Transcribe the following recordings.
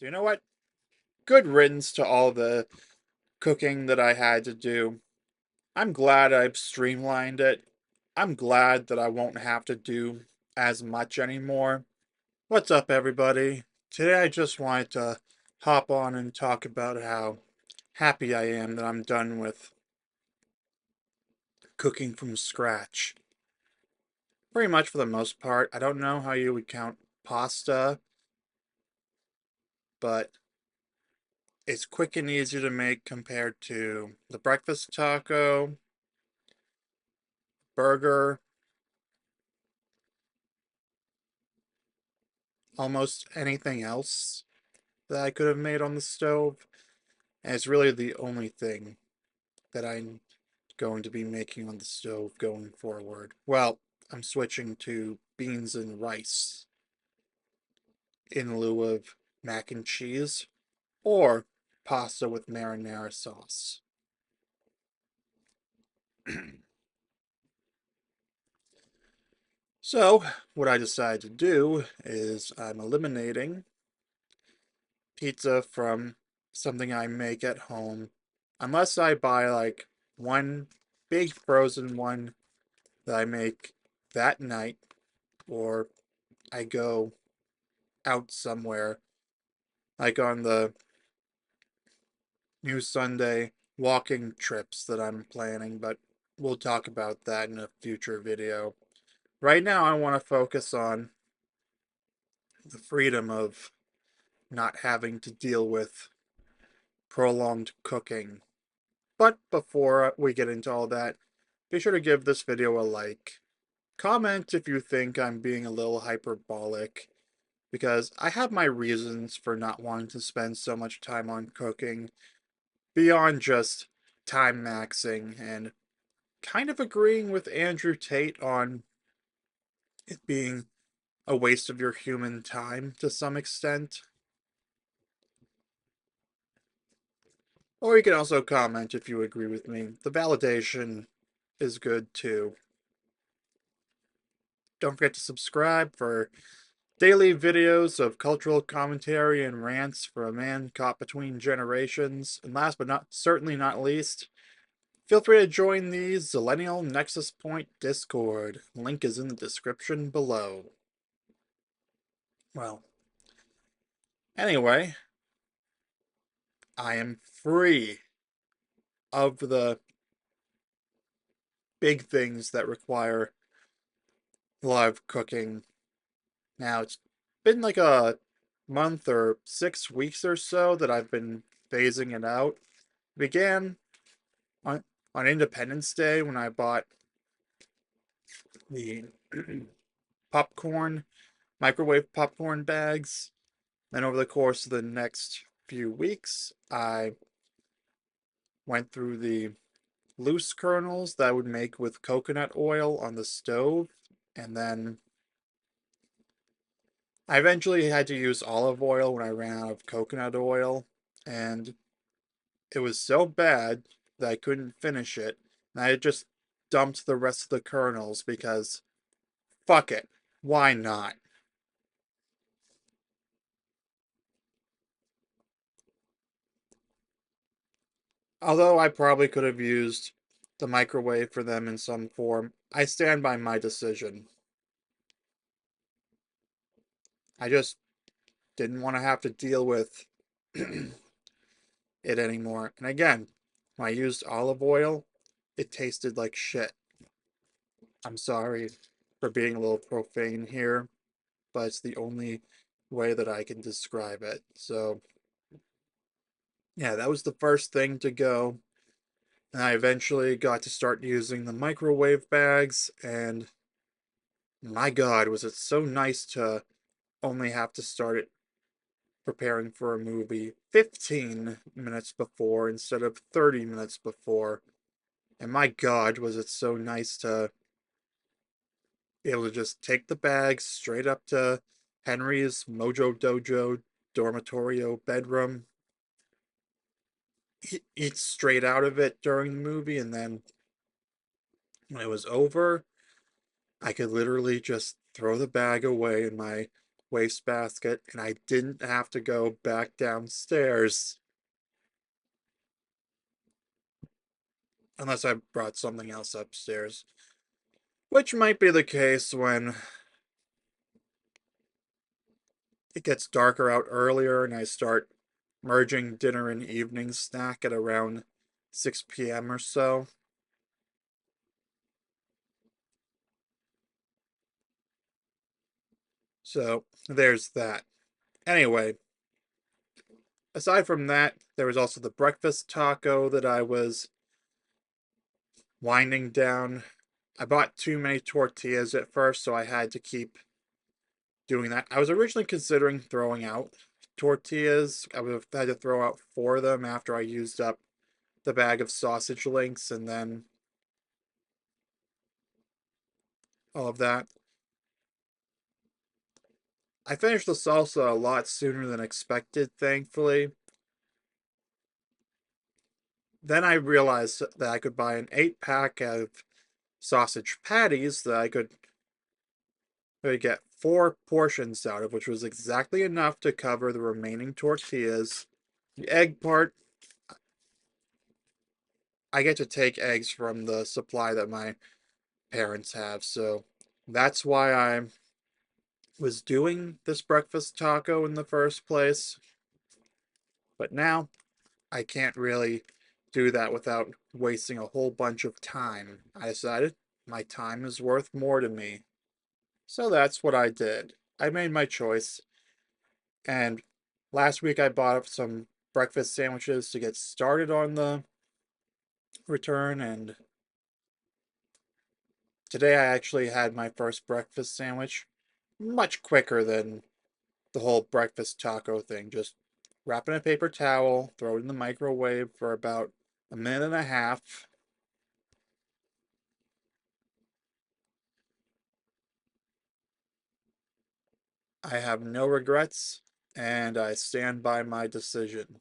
So you know what? Good riddance to all the cooking that I had to do. I'm glad I've streamlined it. I'm glad that I won't have to do as much anymore. What's up, everybody? Today I just wanted to hop on and talk about how happy I am that I'm done with cooking from scratch. Pretty much for the most part. I don't know how you would count pasta, but it's quick and easy to make compared to the breakfast taco, burger, almost anything else that I could have made on the stove. And it's really the only thing that I'm going to be making on the stove going forward. Well, I'm switching to beans and rice in lieu of mac and cheese or pasta with marinara sauce. So, what I decided to do is I'm eliminating pizza from something I make at home, unless I buy like one big frozen one that I make that night, or I go out somewhere, like on the new Sunday walking trips that I'm planning, but we'll talk about that in a future video. Right now, I want to focus on the freedom of not having to deal with prolonged cooking. But before we get into all that, be sure to give this video a like. Comment if you think I'm being a little hyperbolic, because I have my reasons for not wanting to spend so much time on cooking, beyond just time maxing and kind of agreeing with Andrew Tate on it being a waste of your human time to some extent. Or you can also comment if you agree with me. The validation is good too. Don't forget to subscribe for daily videos of cultural commentary and rants for a man caught between generations. And last but not certainly not least, feel free to join the Zillennial Nexus Point Discord. Link is in the description below. Well, anyway, I am free of the big things that require a lot of cooking. Now, it's been like a month or 6 weeks or so that I've been phasing it out. Began on on Independence Day when I bought the popcorn, microwave popcorn bags. Then over the course of the next few weeks, I went through the loose kernels that I would make with coconut oil on the stove. And then I eventually had to use olive oil when I ran out of coconut oil. And it was so bad that I couldn't finish it. And I just dumped the rest of the kernels because fuck it. Why not? Although I probably could have used the microwave for them in some form, I stand by my decision. I just didn't want to have to deal with it anymore. And again, when I used olive oil, it tasted like shit. I'm sorry for being a little profane here, but it's the only way that I can describe it. So, yeah, that was the first thing to go. And I eventually got to start using the microwave bags, and my God, was it so nice to only have to start it preparing for a movie 15 minutes before instead of 30 minutes before. And my God, was it so nice to be able to just take the bags straight up to Henry's Mojo Dojo dormitorio bedroom, eat straight out of it during the movie, and then when it was over, I could literally just throw the bag away in my wastebasket, and I didn't have to go back downstairs. Unless I brought something else upstairs. Which might be the case when it gets darker out earlier and I start merging dinner and evening snack at around 6 p.m. or so. So there's that. Anyway, aside from that, there was also the breakfast taco that I was winding down. I bought too many tortillas at first, so I had to keep doing that. I was originally considering throwing out tortillas. I would have had to throw out 4 of them after I used up the bag of sausage links and then all of that. I finished the salsa a lot sooner than expected, thankfully. Then I realized that I could buy an 8-pack of sausage patties that I could get 4 portions out of, which was exactly enough to cover the remaining tortillas. The egg part, I get to take eggs from the supply that my parents have, so that's why I was doing this breakfast taco in the first place. But now I can't really do that without wasting a whole bunch of time. I decided my time is worth more to me. So that's what I did. I made my choice. And last week I bought up some breakfast sandwiches to get started on the return. And today I actually had my first breakfast sandwich. Much quicker than the whole breakfast taco thing. Just wrap in a paper towel, throw it in the microwave for about a minute and a half. I have no regrets, and I stand by my decision.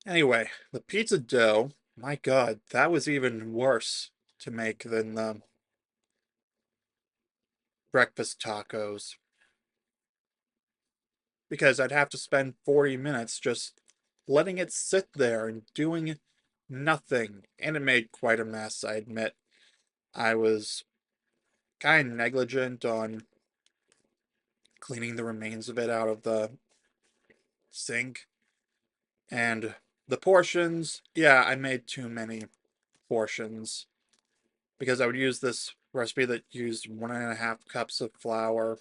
Anyway, the pizza dough, my god, that was even worse to make than the breakfast tacos. Because I'd have to spend 40 minutes just letting it sit there and doing nothing. And it made quite a mess, I admit. I was kind of negligent on cleaning the remains of it out of the sink. And the portions, yeah, I made too many portions because I would use this recipe that used 1.5 cups of flour.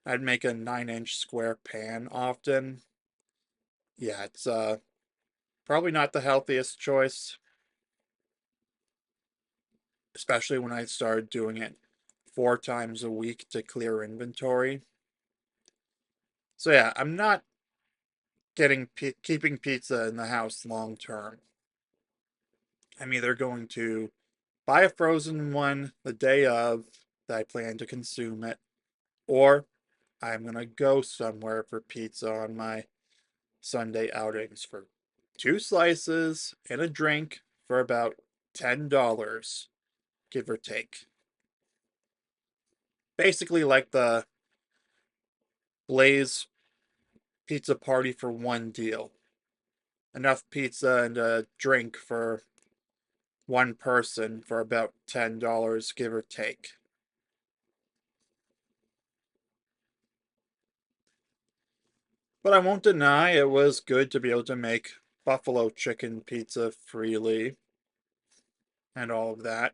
I'd make a 9-inch square pan often. Yeah, it's probably not the healthiest choice, especially when I started doing it 4 times a week to clear inventory. So yeah, I'm not keeping pizza in the house long term. I'm either going to buy a frozen one the day of that I plan to consume it, or I'm gonna go somewhere for pizza on my Sunday outings for 2 slices and a drink for about $10, give or take. Basically, like the Blaze pizza party for one deal. Enough pizza and a drink for one person for about $10, give or take. But I won't deny it was good to be able to make buffalo chicken pizza freely and all of that.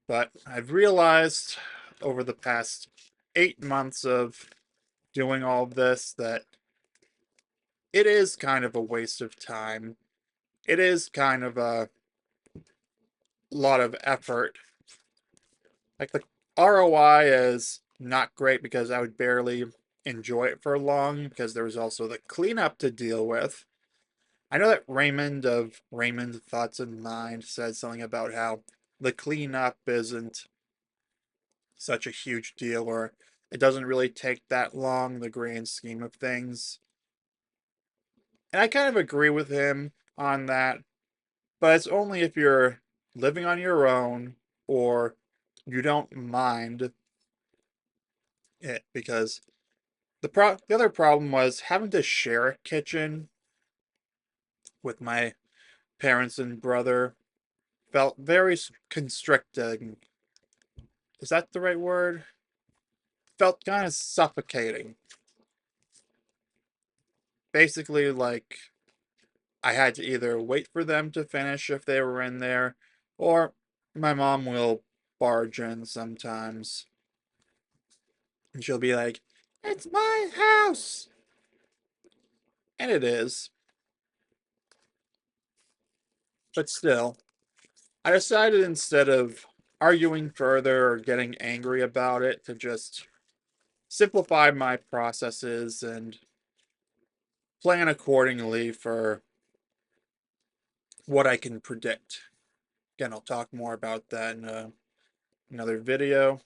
But I've realized over the past 8 months of doing all of this that it is kind of a waste of time. It is kind of a lot of effort. Like the ROI is not great because I would barely enjoy it for long because there was also the cleanup to deal with. I know that Raymond of Raymond Thoughts in Mind said something about how the cleanup isn't such a huge deal or it doesn't really take that long in the grand scheme of things. And I kind of agree with him on that, but it's only if you're living on your own or you don't mind it, because the other problem was having to share a kitchen with my parents and brother felt very constricting. Is that the right word? Felt kind of suffocating. Basically, like I had to either wait for them to finish if they were in there, or my mom will barge in sometimes. And she'll be like, "It's my house!" And it is. But still, I decided instead of arguing further or getting angry about it to just simplify my processes and plan accordingly for what I can predict. Again, I'll talk more about that in another video.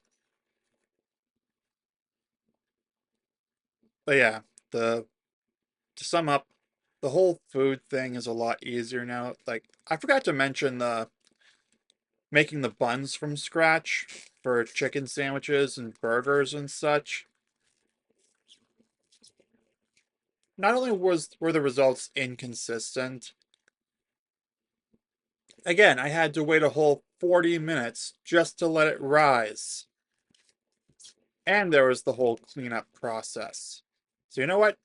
But yeah, the to sum up, the whole food thing is a lot easier now. Like, I forgot to mention the making the buns from scratch for chicken sandwiches and burgers and such. Not only were the results inconsistent, again, I had to wait a whole 40 minutes just to let it rise. And there was the whole cleanup process. So you know what?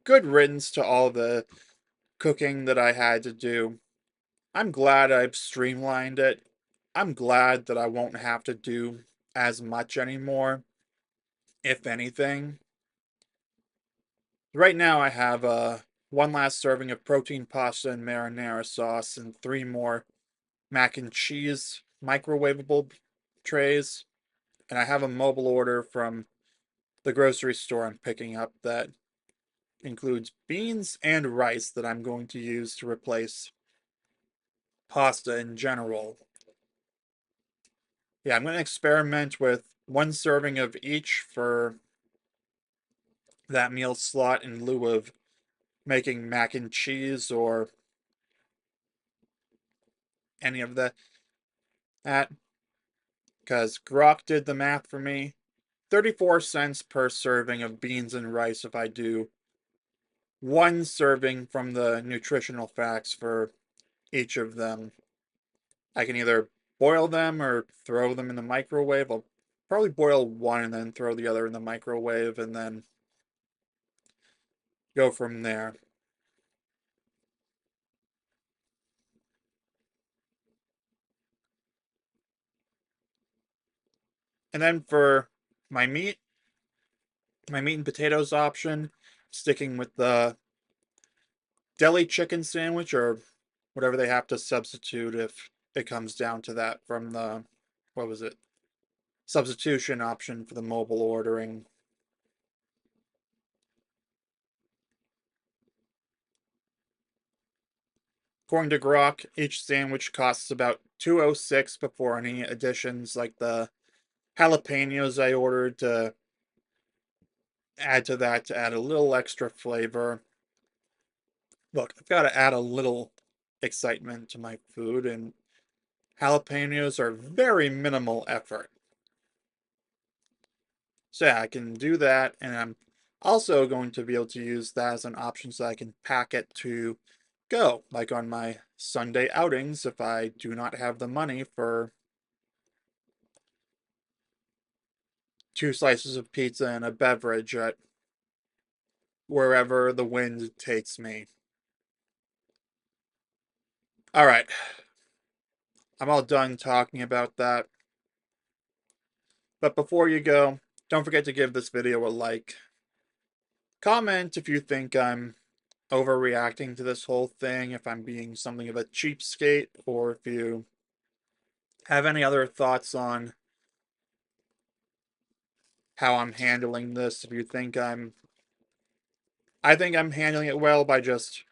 Good riddance to all the cooking that I had to do. I'm glad I've streamlined it. I'm glad that I won't have to do as much anymore, if anything. Right now I have one last serving of protein pasta and marinara sauce and three more mac and cheese microwavable trays. And I have a mobile order from the grocery store I'm picking up that includes beans and rice that I'm going to use to replace pasta in general. Yeah, I'm going to experiment with one serving of each for that meal slot in lieu of making mac and cheese or any of that. Because Grok did the math for me. 34 cents per serving of beans and rice if I do one serving from the nutritional facts for each of them. I can either boil them or throw them in the microwave. I'll probably boil one and then throw the other in the microwave and then go from there. And then for my meat, my meat and potatoes option, sticking with the deli chicken sandwich or whatever they have to substitute if it comes down to that from the, what was it? Substitution option for the mobile ordering. According to Grok, each sandwich costs about 206 before any additions like the jalapenos I ordered to add to that to add a little extra flavor. Look, I've got to add a little excitement to my food, and jalapenos are very minimal effort. So yeah, I can do that, and I'm also going to be able to use that as an option so I can pack it to go, like on my Sunday outings if I do not have the money for 2 slices of pizza and a beverage at wherever the wind takes me. All right, I'm all done talking about that. But before you go, don't forget to give this video a like. Comment if you think I'm overreacting to this whole thing, if I'm being something of a cheapskate, or if you have any other thoughts on how I'm handling this. If you think I think I'm handling it well by just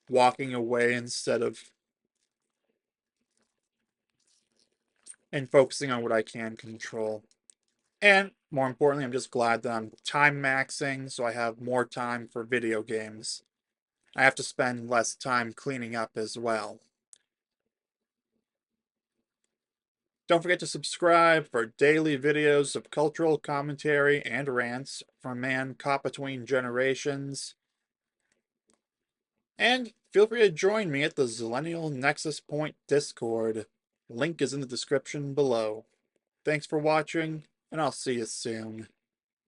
walking away instead of and focusing on what I can control. And more importantly, I'm just glad that I'm time maxing so I have more time for video games. I have to spend less time cleaning up as well. Don't forget to subscribe for daily videos of cultural commentary and rants from a man caught between generations. And feel free to join me at the Zillennial Nexus Point Discord. Link is in the description below. Thanks for watching, and I'll see you soon.